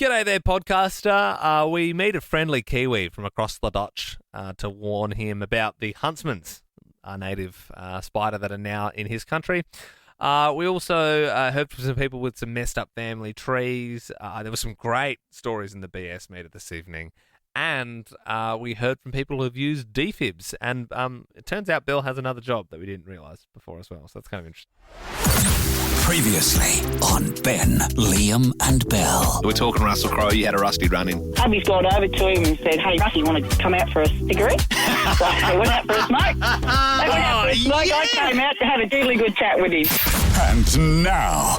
G'day there, podcaster. We meet a friendly Kiwi from across the Dutch to warn him about the huntsmans, a native spider that are now in his country. We also heard from some people with some messed up family trees. There were some great stories in the BS meter this evening. And we heard from people who've used defibs. And it turns out Bill has another job that we didn't realise before as well. So that's kind of interesting. Previously on Ben, Liam and Bell. We're talking Russell Crowe. You had a Rusty run-in. Hubby's gone over to him and said, "Hey, Rusty, you want to come out for a cigarette?" So they went out for a smoke. I came out to have a really good chat with him. And now,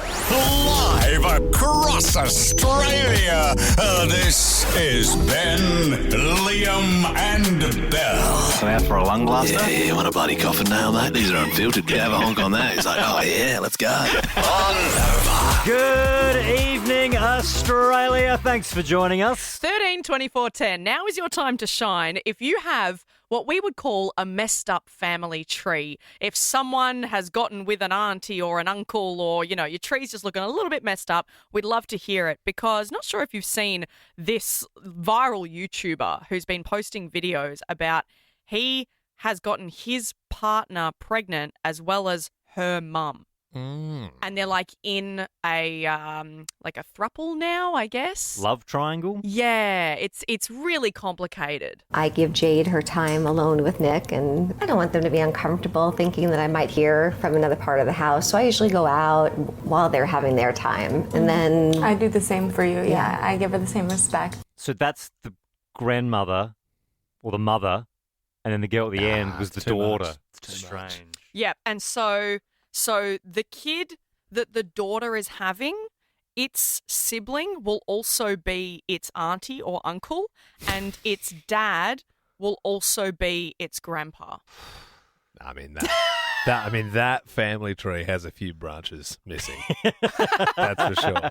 live across Australia, this is Ben, Liam and Bell. Come out for a lung blaster? Yeah, want a bloody coffin nail, mate? These are unfiltered. Can you have a honk on that? He's like, oh yeah, let's go. On Nova. Good evening, Australia. Thanks for joining us. 13 24 10. Now is your time to shine. If you have what we would call a messed up family tree, if someone has gotten with an auntie or an uncle or, you know, your tree's just looking a little bit messed up, we'd love to hear it because not sure if you've seen this viral YouTuber who's been posting videos about he has gotten his partner pregnant as well as her mum. And they're like in a throuple now, I guess. Love triangle? Yeah, it's really complicated. I give Jade her time alone with Nick, and I don't want them to be uncomfortable thinking that I might hear from another part of the house. So I usually go out while they're having their time. And then I do the same for you. Yeah, I give her the same respect. So that's the grandmother or the mother, and then the girl at the end was the daughter. It's strange. Yeah, and so the kid that the daughter is having, its sibling will also be its auntie or uncle, and its dad will also be its grandpa. I mean, that family tree has a few branches missing. That's for sure.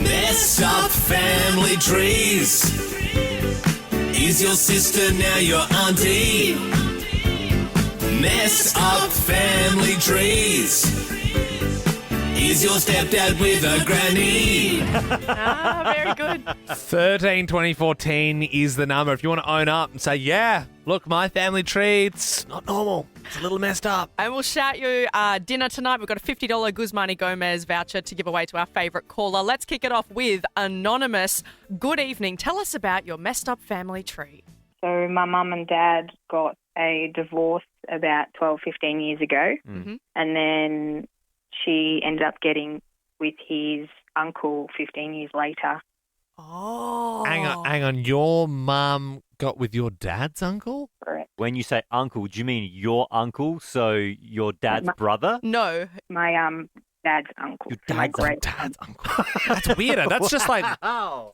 Messed up family trees. Is your sister now your auntie? Messed up family trees. Is your stepdad with a granny? Very good. 13 24 10 is the number. If you want to own up and say, yeah, look, my family tree, it's not normal. It's a little messed up. And we'll shout you dinner tonight. We've got a $50 Guzmani Gomez voucher to give away to our favourite caller. Let's kick it off with Anonymous. Good evening. Tell us about your messed up family tree. So my mum and dad got a divorce about 12, 15 years ago. Mm-hmm. And then she ended up getting with his uncle 15 years later. Oh. Hang on. Your mum got with your dad's uncle? Correct. When you say uncle, do you mean your uncle, so your dad's brother? No. My dad's uncle. Your My dad's uncle. That's weirder. That's just like,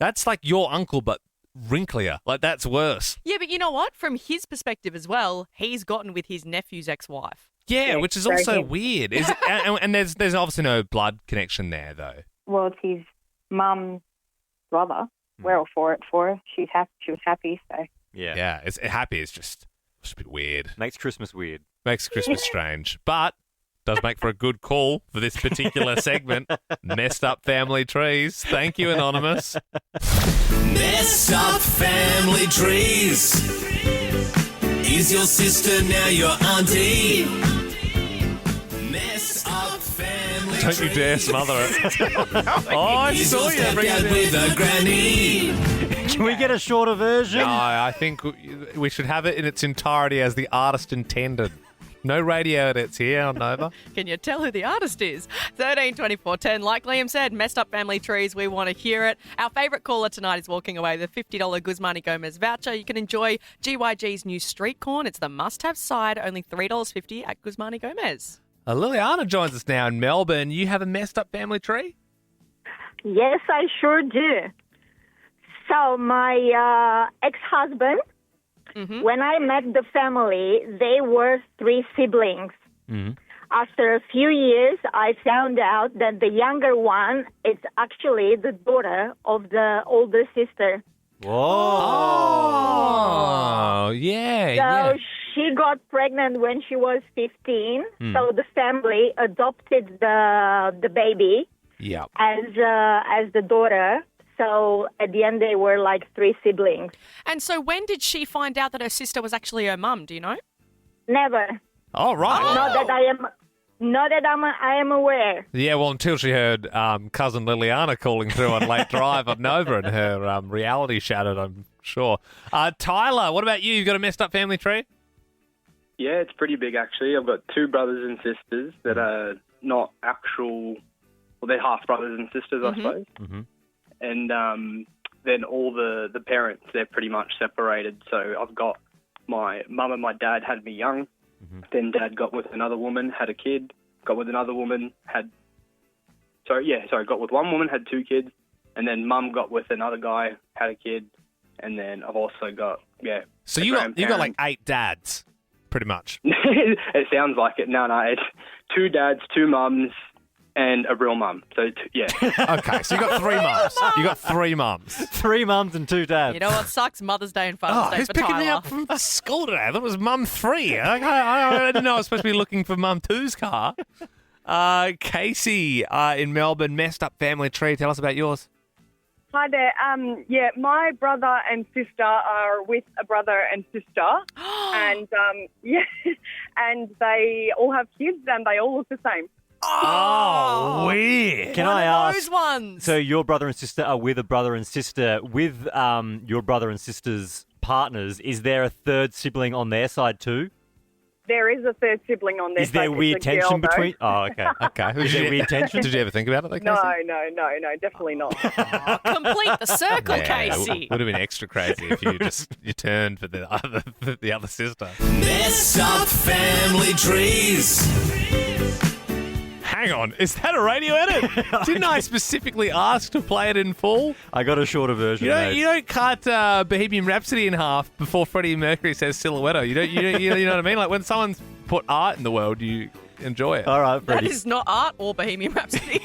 that's like your uncle, but wrinklier. Like, that's worse. Yeah, but you know what? From his perspective as well, he's gotten with his nephew's ex-wife. Yeah, which is also weird. Is it, and there's obviously no blood connection there, though. Well, it's his mum's brother. We're all for it for her. She was happy, so. Yeah, it's happy. It's just a bit weird. Makes Christmas weird. Makes Christmas strange. But does make for a good call for this particular segment. Messed up family trees. Thank you, Anonymous. Messed up family trees. Is your sister now your auntie? Messed up family Don't you dare smother it. I Is saw your you bring stepdad it with a granny? Can we get a shorter version? No, I think we should have it in its entirety as the artist intended. No radio edits here on Nova. Can you tell who the artist is? 13 24 10. Like Liam said, messed up family trees. We want to hear it. Our favourite caller tonight is walking away with a $50 Guzmani Gomez voucher. You can enjoy GYG's new street corn. It's the must-have side. Only $3.50 at Guzmani Gomez. Liliana joins us now in Melbourne. You have a messed up family tree? Yes, I sure do. So my ex-husband, when I met the family, they were 3 siblings. After a few years, I found out that the younger one is actually the daughter of the older sister. Whoa. Oh, yeah. So she got pregnant when she was 15. So the family adopted the baby Yeah. as the daughter. So at the end, they were like 3 siblings. And so when did she find out that her sister was actually her mum? Do you know? Never. Oh, right. Not that I am aware. Yeah, well, until she heard cousin Liliana calling through on Late Drive on Nova and her reality shattered, I'm sure. Tyler, what about you? You've got a messed up family tree? Yeah, it's pretty big, actually. I've got 2 brothers and sisters that are not actual... Well, they're half brothers and sisters, I suppose. Mm-hmm. And then all the parents, they're pretty much separated. So I've got my mum and my dad had me young. Mm-hmm. Then Dad got with another woman, had a kid. Got with another woman, got with one woman, had 2 kids. And then Mum got with another guy, had a kid. And then I've also got, So you got like 8 dads, pretty much. It sounds like it. No, it's 2 dads, 2 mums, and a real mum. So, yeah. Okay, so you got 3 mums. You got 3 mums. 3 mums and 2 dads. You know what sucks? Mother's Day and Father's Day who's for picking Tyler. me up from school today? I thought it was Mum 3. I didn't know I was supposed to be looking for Mum 2's car. Casey in Melbourne, messed up family tree. Tell us about yours. Hi there. My brother and sister are with a brother and sister, and and they all have kids, and they all look the same. Oh, weird. Can One I of ask? those ones. So your brother and sister are with a brother and sister. With your brother and sister's partners, is there a 3rd sibling on their side too? There is a 3rd sibling on their Is there side. It's weird a girl, tension though. between? Oh, okay. Okay. Is there weird tension? Did you ever think about it, though, Casey? No, definitely not. Complete the circle, Casey. Would have been extra crazy if you turned for the other sister. Messed up family trees. Hang on, is that a radio edit? Didn't I specifically ask to play it in full? I got a shorter version. You don't cut Bohemian Rhapsody in half before Freddie Mercury says Silhouette. You know what I mean? Like when someone's put art in the world, you enjoy it. All right, That Freddie. is not art or Bohemian Rhapsody.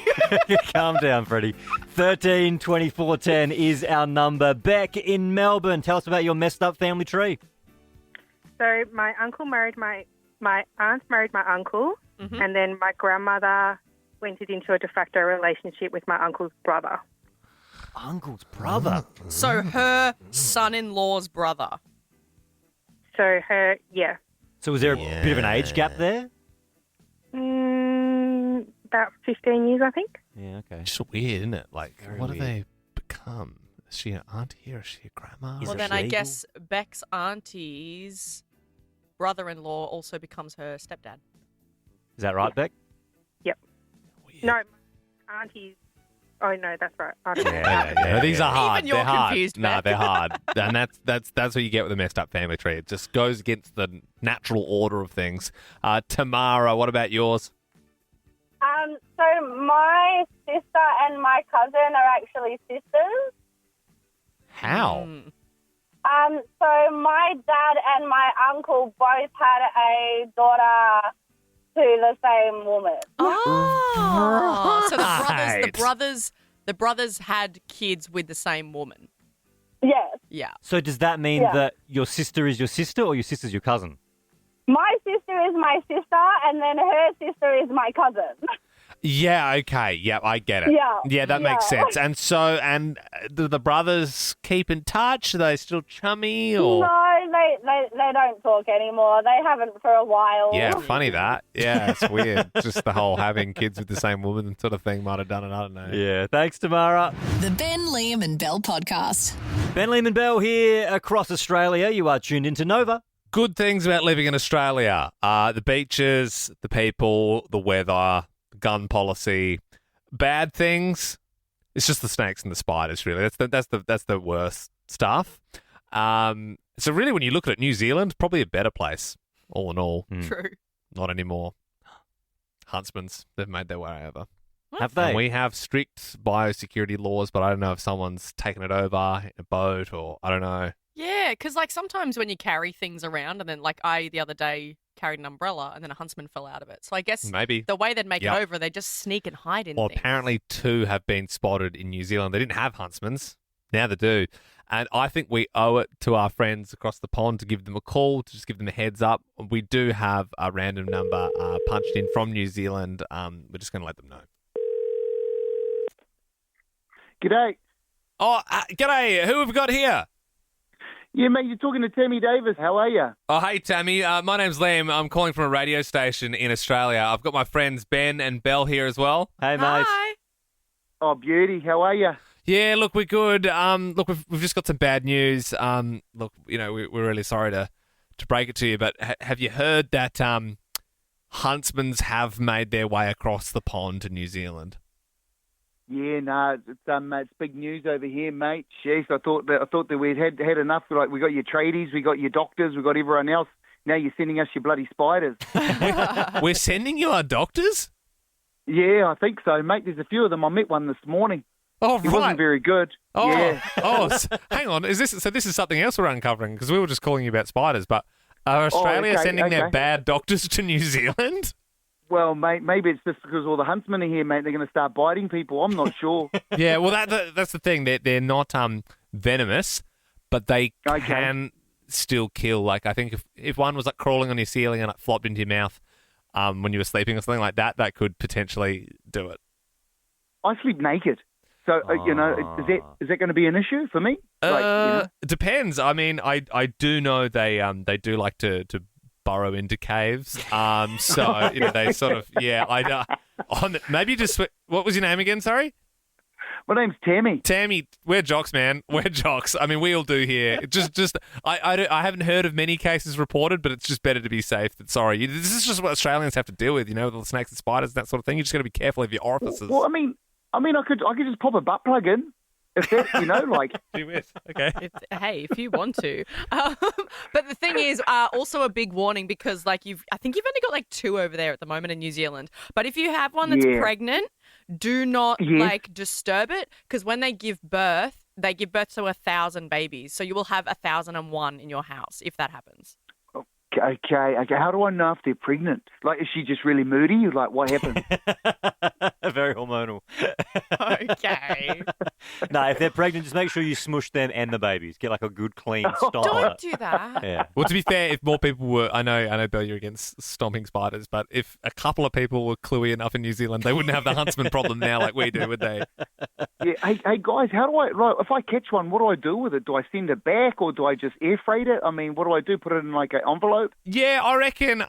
Calm down, Freddie. 13 24 10 is our number. Beck in Melbourne, tell us about your messed up family tree. So my uncle married my aunt married my uncle, and then my grandmother went into a de facto relationship with my uncle's brother. Uncle's brother? So her son-in-law's brother. So her, yeah. So was there a bit of an age gap there? About 15 years, I think. Yeah, okay. It's weird, isn't it? Like, what do weird. they become? Is she an auntie or is she a grandma? Well, then I guess Beck's auntie's brother-in-law also becomes her stepdad. Is that right, Beck? Yep. No, my auntie's. Oh no, that's right. I don't know. Yeah. These are hard. Even you're they're hard. confused, No, Beck. they're hard. And that's what you get with a messed up family tree. It just goes against the natural order of things. Tamara, what about yours? So my sister and my cousin are actually sisters. How? So my dad and my uncle both had a daughter to the same woman. Oh, so Right. the brothers had kids with the same woman. Yes. Yeah. So does that mean Yeah. that your sister is your sister or your sister's your cousin? My sister is my sister, and then her sister is my cousin. Yeah, okay. Yeah, I get it. Yeah. That makes Yeah. sense. And so, do the brothers keep in touch? Are they still chummy? Or? No, they don't talk anymore. They haven't for a while. Yeah, funny that. Yeah, it's weird. Just the whole having kids with the same woman sort of thing might have done it. I don't know. Yeah, thanks, Tamara. The Ben, Liam and Bell podcast. Ben Lehman Bell here across Australia. You are tuned into Nova. Good things about living in Australia. The beaches, the people, the weather, gun policy. Bad things, it's just the snakes and the spiders, really. That's the worst stuff. So really, when you look at it, New Zealand, probably a better place, all in all. True. Not anymore. Huntsmans, they've made their way over. Have they? And we have strict biosecurity laws, but I don't know if someone's taken it over in a boat or I don't know. Yeah, because like sometimes when you carry things around, and then like I the other day carried an umbrella, and then a huntsman fell out of it. So I guess Maybe. the way they'd make Yep. it over, they just sneak and hide in Well, things. apparently 2 have been spotted in New Zealand. They didn't have huntsmans. Now they do. And I think we owe it to our friends across the pond to give them a call, to just give them a heads up. We do have a random number punched in from New Zealand. We're just going to let them know. G'day. Oh, g'day. Who have we got here? Yeah, mate, you're talking to Tammy Davis. How are you? Oh, hey, Tammy. My name's Liam. I'm calling from a radio station in Australia. I've got my friends Ben and Belle here as well. Hey, mate. Hi. Oh, beauty. How are you? Yeah, look, we're good. Look, we've just got some bad news. Look, we're really sorry to break it to you, but have you heard that huntsmen have made their way across the pond to New Zealand? Yeah, no, it's big news over here, mate. Jeez, I thought that we'd had enough. Like, we got your tradies, we got your doctors, we got everyone else. Now you're sending us your bloody spiders. We're sending you our doctors? Yeah, I think so, mate. There's a few of them. I met one this morning. Oh, he right. wasn't very good. Oh, yeah. Hang on. This is something else we're uncovering because we were just calling you about spiders, but are Australia sending their bad doctors to New Zealand? Well, mate, maybe it's just because all the huntsmen are here, mate. They're going to start biting people. I'm not sure. Yeah, well, that's the thing. They're not venomous, but they can still kill. Like, I think if one was like crawling on your ceiling and it flopped into your mouth when you were sleeping or something like that, that could potentially do it. I sleep naked. So, is that going to be an issue for me? It depends. I mean, I do know they do like to burrow into caves. So they sort of maybe just what was your name again? Sorry. My name's Tammy. Tammy, we're jocks, man. We're jocks. I mean, we all do here. I haven't heard of many cases reported, but it's just better to be safe. Sorry, this is just what Australians have to deal with. With all the snakes and spiders and that sort of thing. You just got to be careful of your orifices. Well, I mean, I could just pop a butt plug in. If that, like... Gee whiz. Okay. If you want to. But the thing is, also a big warning because, I think you've only got 2 over there at the moment in New Zealand. But if you have one that's pregnant, do not, disturb it because when they give birth to 1,000 babies. So you will have 1,001 in your house if that happens. Okay. How do I know if they're pregnant? Like, is she just really moody? Like, what happened? Very hormonal. Okay. No, if they're pregnant, just make sure you smush them and the babies. Get a good clean stomp. Don't do that. Yeah. Well, to be fair, if more people were, I know, Bill, you're against stomping spiders, but if a couple of people were cluey enough in New Zealand, they wouldn't have the huntsman problem now like we do, would they? Yeah. Hey, guys, how do if I catch one, what do I do with it? Do I send it back or do I just air freight it? I mean, what do I do? Put it in an envelope? Yeah, I reckon.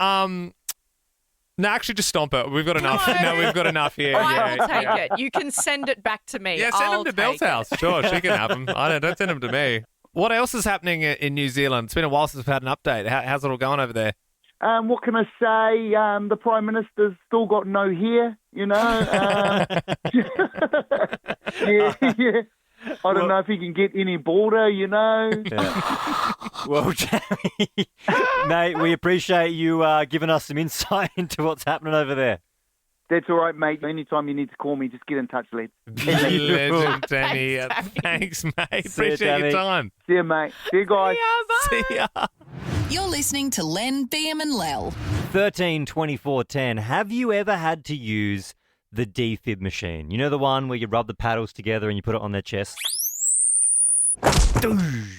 No, actually, just stomp it. We've got enough. No, we've got enough here. I'll take it. You can send it back to me. Yeah, send them to Belle's house. Sure, she can have them. Don't send them to me. What else is happening in New Zealand? It's been a while since we've had an update. How's it all going over there? What can I say? The Prime Minister's still got no hair, Yeah. I don't know if he can get any border, Yeah. Well, Jamie, mate, we appreciate you giving us some insight into what's happening over there. That's all right, mate. Anytime you need to call me, just get in touch, lads. Legend, Tammy. Thanks, mate. Appreciate your time. See you, mate. See you, guys. See ya. You're listening to Len, Beam and Lel. 13 24 10. Have you ever had to use the defib machine? You know the one where you rub the paddles together and you put it on their chest?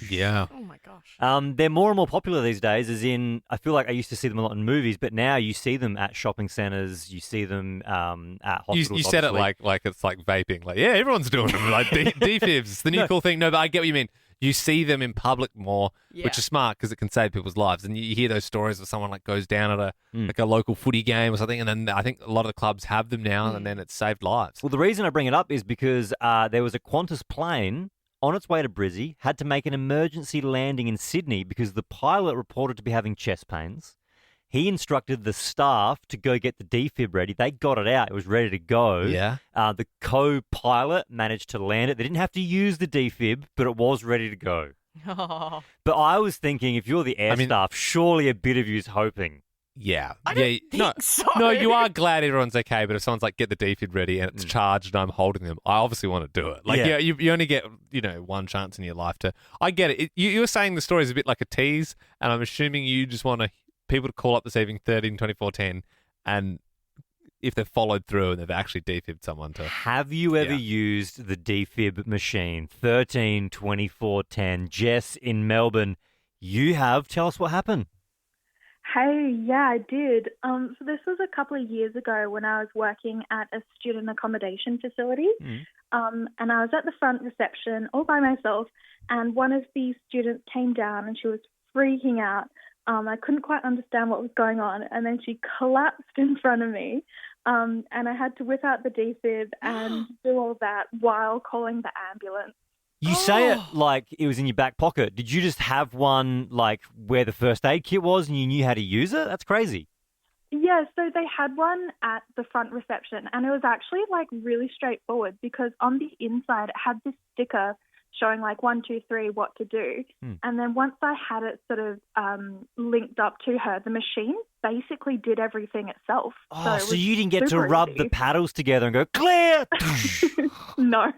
Yeah. Oh my gosh. They're more and more popular these days, as in, I feel like I used to see them a lot in movies, but now you see them at shopping centres, you see them at hospitals. You said it like it's like vaping. Like, yeah, everyone's doing them. Like defibs, the new cool thing. No, but I get what you mean. You see them in public more, which is smart because it can save people's lives. And you hear those stories of someone goes down at a local footy game or something, and then I think a lot of the clubs have them now, and then it's saved lives. Well, the reason I bring it up is because there was a Qantas plane on its way to Brizzy, had to make an emergency landing in Sydney because the pilot reported to be having chest pains. He instructed the staff to go get the defib ready. They got it out. It was ready to go. Yeah. The co-pilot managed to land it. They didn't have to use the defib, but it was ready to go. Oh. But I was thinking, if you're the air staff, surely a bit of you's hoping. Yeah. I don't think so. No, you are glad everyone's okay, but if someone's like, get the defib ready and it's charged and I'm holding them, I obviously want to do it. Like, you only get, one chance in your life to... I get it. You were saying the story is a bit like a tease, and I'm assuming you just want people to call up this evening, 13 24 10, and if they've followed through and they've actually defibbed someone to... Have you ever used the defib machine? 13 24 10. Jess in Melbourne, you have. Tell us what happened. Hey, yeah, I did. So this was a couple of years ago when I was working at a student accommodation facility. And I was at the front reception all by myself, and one of the students came down and she was freaking out. I couldn't quite understand what was going on, and then she collapsed in front of me, and I had to whip out the defib and do all that while calling the ambulance. You say it like it was in your back pocket. Did you just have one like where the first aid kit was and you knew how to use it? That's crazy. Yeah, so they had one at the front reception, and it was actually like really straightforward because on the inside it had this sticker showing like 1, 2, 3 what to do. And then once I had it sort of linked up to her, the machine basically did everything itself. Oh, so you didn't get to rub the paddles together and go, clear! No.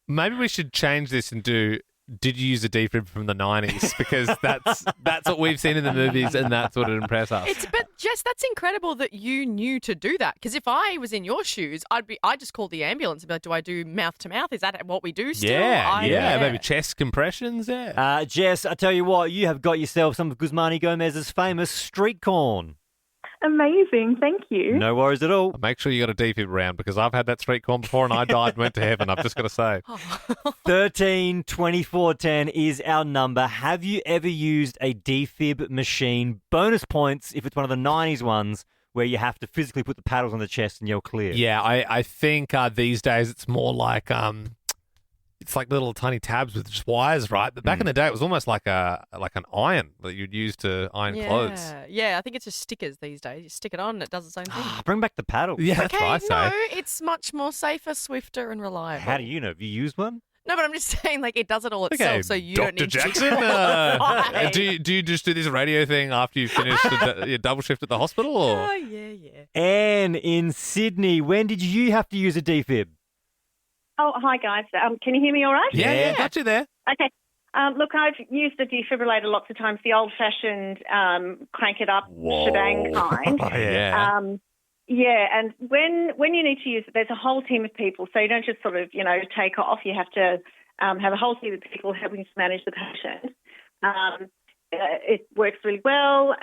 Maybe we should change this and do, did you use a defib from the 90s? Because that's what we've seen in the movies and that's what would impress us. But Jess, that's incredible that you knew to do that. Because if I was in your shoes, I'd just call the ambulance and be like, do I do mouth to mouth? Is that what we do still? Yeah, maybe chest compressions, Jess, I tell you what, you have got yourself some of Guzmani Gomez's famous street corn. Amazing, thank you. No worries at all. Make sure you got a defib round because I've had that street corn before and I died and went to heaven. I've just got to say. 13 24 10 is our number. Have you ever used a defib machine? Bonus points if it's one of the 90s ones where you have to physically put the paddles on the chest and you're clear. Yeah, I think these days it's more like it's like little tiny tabs with just wires, right? But back in the day, it was almost like an iron that you'd use to iron clothes. Yeah, I think it's just stickers these days. You stick it on and it does the same thing. Bring back the paddles. Yeah, that's what I say. No, it's much more safer, swifter and reliable. How do you know? Have you used one? No, but I'm just saying, like, it does it all itself, so you don't need Dr. to. Jackson, do you just do this radio thing after you finish your double shift at the hospital? Or? Oh, yeah. Anne in Sydney, when did you have to use a defib? Oh, hi, guys. Can you hear me all right? Yeah, got you there. Okay. Look, I've used the defibrillator lots of times, the old-fashioned crank it up shebang kind. Yeah, and when you need to use it, there's a whole team of people, so you don't just sort of, take off. You have to have a whole team of people helping to manage the patient. It works really well.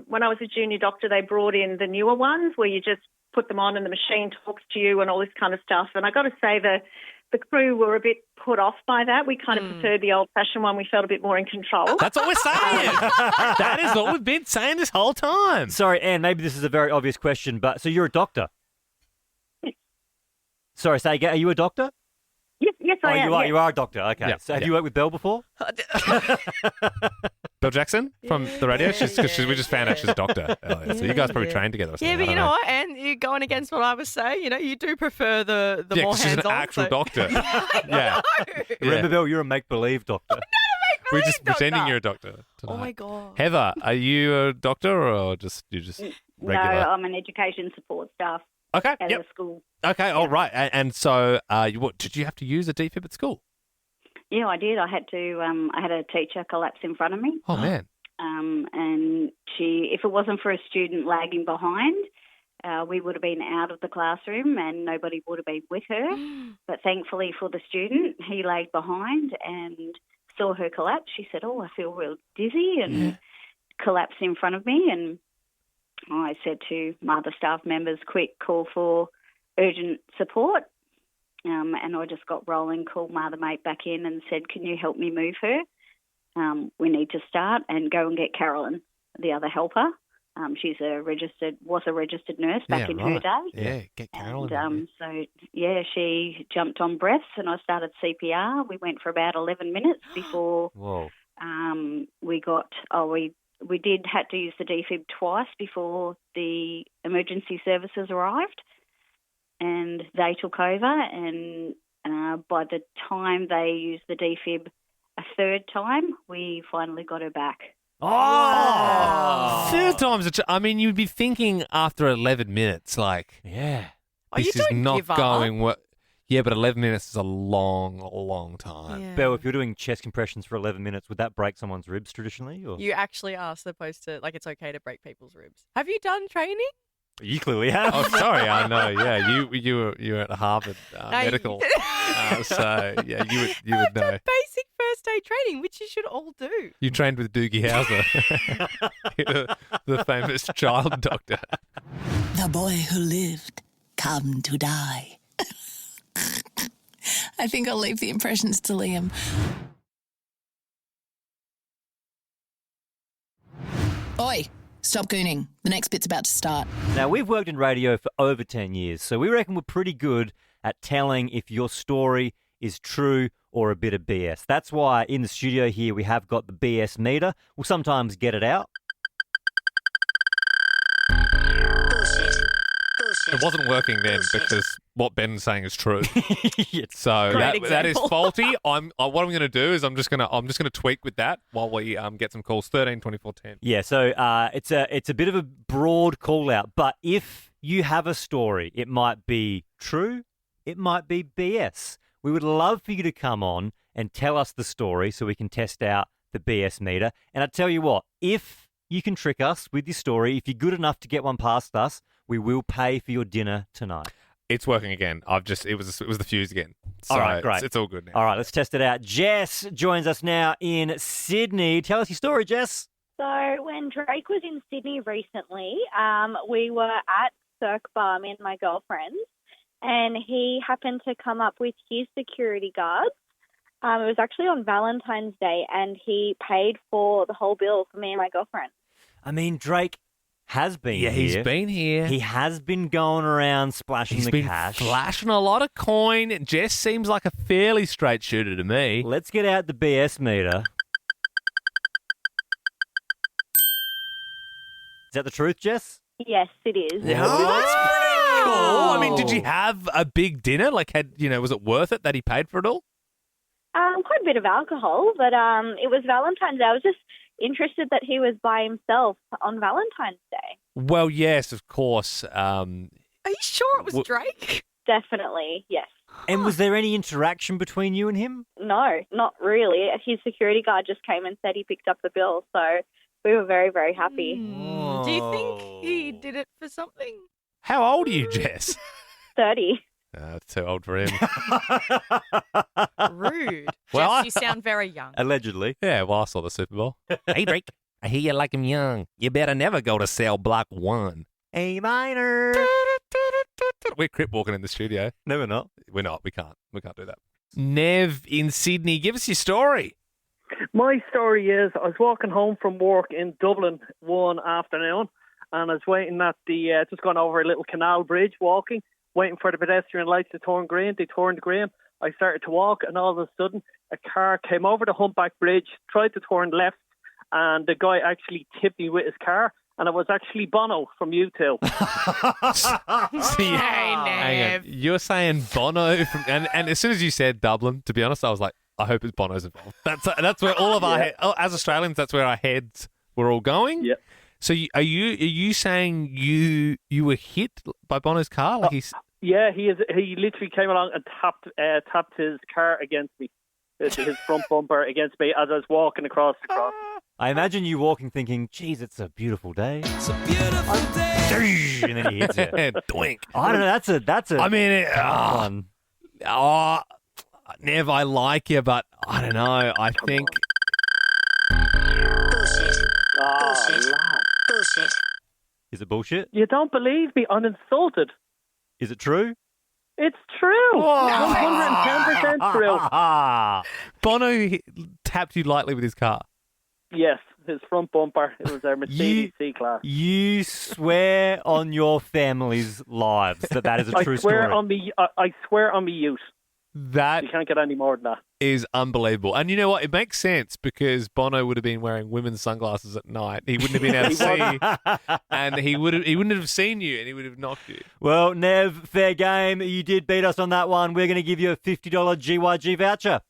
When I was a junior doctor, they brought in the newer ones where you just put them on and the machine talks to you and all this kind of stuff. And I got to say the crew were a bit put off by that. We kind of preferred the old-fashioned one. We felt a bit more in control. That's what we're saying. That is what we've been saying this whole time. Sorry, Anne, maybe this is a very obvious question, but so you're a doctor? Sorry, say again, are you a doctor? Yes, I am. You are a doctor. Okay. Yeah, So have you worked with Belle before? Bill Jackson from the radio? We just found out she's a doctor earlier. So you guys probably trained together or something. Yeah, but you know what? And you're going against what I was saying. You do prefer the more hands-on. she's an actual doctor. Yeah. Remember, Bill, you're a make-believe doctor. We're just pretending you're a doctor tonight. Oh, my God. Heather, are you a doctor or you just regular? No, I'm an education support staff. Okay. At a school. Okay. All right. And so, did you have to use a defib at school? Yeah, I did. I had to. I had a teacher collapse in front of me. Oh man. And if it wasn't for a student lagging behind, we would have been out of the classroom and nobody would have been with her. But thankfully for the student, he lagged behind and saw her collapse. She said, "Oh, I feel real dizzy," and collapsed in front of me. And I said to my other staff members, "Quick, call for urgent support." And I just got rolling, called my other mate back in and said, "Can you help me move her? We need to start and go and get Carolyn, the other helper." She's was a registered nurse back in her day. Yeah, get Carolyn. And she jumped on breaths and I started CPR. We went for about 11 minutes before we had to use the defib twice before the emergency services arrived. And they took over, and by the time they used the defib a third time, we finally got her back. Oh! Third time's you'd be thinking after 11 minutes, this is not going well. Yeah, but 11 minutes is a long, long time. Yeah. Belle, if you're doing chest compressions for 11 minutes, would that break someone's ribs traditionally? Or? You actually are supposed to, it's okay to break people's ribs. Have you done training? You clearly have. Oh, sorry, I know. Yeah, you were at Harvard Medical, so yeah, you would know. Basic first aid training, which is should all do. You trained with Doogie Howser, the famous child doctor. The boy who lived, come to die. I think I'll leave the impressions to Liam. Oi, stop gooning. The next bit's about to start. Now, we've worked in radio for over 10 years, so we reckon we're pretty good at telling if your story is true or a bit of BS. That's why in the studio here we have got the BS meter. We'll sometimes get it out. It wasn't working then because what Ben's saying is true. So Great that is example. faulty. What I'm going to do is I'm just going to tweak with that while we get some calls. 13 24 10. Yeah, so it's a bit of a broad call out, but if you have a story, it might be true, it might be BS. We would love for you to come on and tell us the story so we can test out the BS meter. And I tell you what, if you can trick us with your story, if you're good enough to get one past us, we will pay for your dinner tonight. It's working again. It was the fuse again. So all right, great. It's all good now. All right, let's test it out. Jess joins us now in Sydney. Tell us your story, Jess. So when Drake was in Sydney recently, we were at Cirque Bar, me and my girlfriends, and he happened to come up with his security guards. It was actually on Valentine's Day, and he paid for the whole bill for me and my girlfriend. I mean, Drake has been here. Yeah, he's been here. He has been going around splashing He's the been cash. flashing a lot of coin. Jess seems like a fairly straight shooter to me. Let's get out the BS meter. Is that the truth, Jess? Yes, it is. Yeah, that's pretty cool. I mean, did you have a big dinner? Like, was it worth it that he paid for it all? Quite a bit of alcohol, but it was Valentine's Day. I was just interested that he was by himself on Valentine's Day. Well, yes, of course. Are you sure it was Drake? Definitely, yes. And was there any interaction between you and him? No, not really. His security guard just came and said he picked up the bill, so we were very, very happy. Do you think he did it for something? How old are you, Jess? 30. That's too old for him. Rude. Well, Jess, you sound very young. Allegedly. Yeah, well, I saw the Super Bowl. Hey, Drake, I hear you like him young. You better never go to cell block 1. A minor. We're crip walking in the studio. No, we're not. We're not. We can't do that. Nev in Sydney, give us your story. My story is I was walking home from work in Dublin one afternoon, and I was waiting at just going over a little canal bridge, walking, waiting for the pedestrian lights to turn green. They turned green. I started to walk, and all of a sudden, a car came over the humpback bridge, tried to turn left, and the guy actually tipped me with his car, and it was actually Bono from U2. Hang on. You're saying Bono from, and as soon as you said Dublin, to be honest, I was like, I hope it's Bono's involved. That's where all of our as Australians, that's where our heads were all going. Yeah. So are you saying you were hit by Bono's car? Like he's Yeah, he literally came along and tapped his car against me, his front bumper against me as I was walking across the cross. I imagine you walking thinking, geez, it's a beautiful day. It's a beautiful day. And then he hits you. Doink. I don't know. That's a I mean, fun. Nev, I like you, but I don't know. I think. Bullshit. Is it bullshit? You don't believe me? I'm insulted. Is it true? It's true. 110% true. Bono tapped you lightly with his car. Yes, his front bumper. It was our Mercedes C-Class. You swear on your family's lives that is a true story. I swear on me ute. That you can't get any more than that. Is unbelievable. And you know what? It makes sense because Bono would have been wearing women's sunglasses at night. He wouldn't have been able to see, and he wouldn't have seen you, and he would have knocked you. Well, Nev, fair game. You did beat us on that one. We're going to give you a $50 GYG voucher.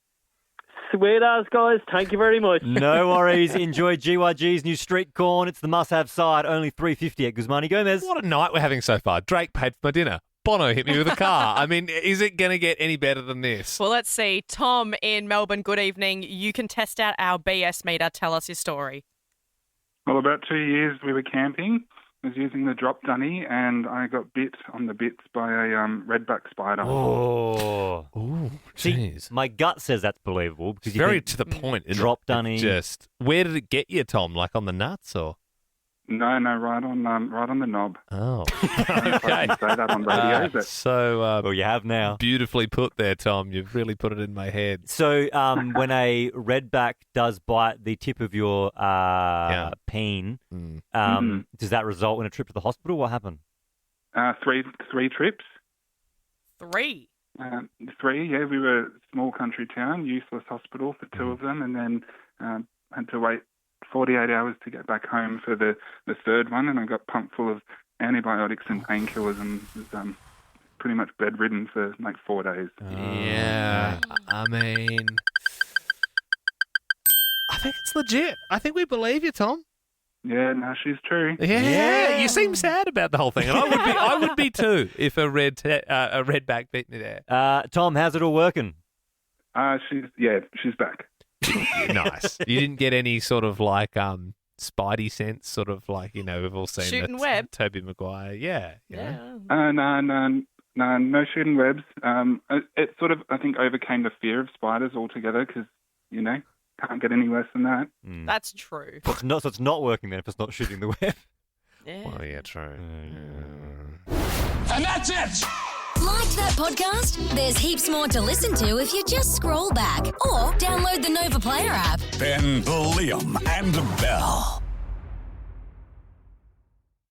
Sweet as, guys. Thank you very much. No worries. Enjoy GYG's new street corn. It's the must-have side. Only $3.50 at Guzmani Gomez. What a night we're having so far. Drake paid for my dinner. Bono hit me with a car. I mean, is it going to get any better than this? Well, let's see. Tom in Melbourne, good evening. You can test out our BS meter. Tell us your story. Well, about 2 years we were camping was using the drop dunny, and I got bit on the bits by a redback spider. Oh. Ooh, See, jeez. my gut says that's believable because It's you very think to the point. Isn't drop it? dunny. Just where did it get you, Tom? Like on the nuts or? No, right on the knob. Oh, I don't know if I can say that on radio, but so well, you have now. Beautifully put there, Tom. You've really put it in my head. So when a redback does bite the tip of your peen, does that result in a trip to the hospital? What happened? Three trips. 3? 3, yeah. We were a small country town, useless hospital for 2 of them, and then had to wait 48 hours to get back home for the third one, and I got pumped full of antibiotics and painkillers and was pretty much bedridden for like 4 days. Yeah, I mean, I think it's legit. I think we believe you, Tom. Yeah, no, she's true. Yeah, you seem sad about the whole thing, and I would be too if a redback beat me there. Tom, how's it all working? She's back. Nice. You didn't get any sort of like spidey sense, sort of like, we've all seen shooting web. Tobey Maguire. Yeah. No shooting webs. It sort of, I think, overcame the fear of spiders altogether because, can't get any worse than that. That's true. So it's not working then if it's not shooting the web. Yeah. Well, yeah, true. And that's it! Like that podcast? There's heaps more to listen to if you just scroll back or download the Nova Player app. Ben, Liam, and Bell.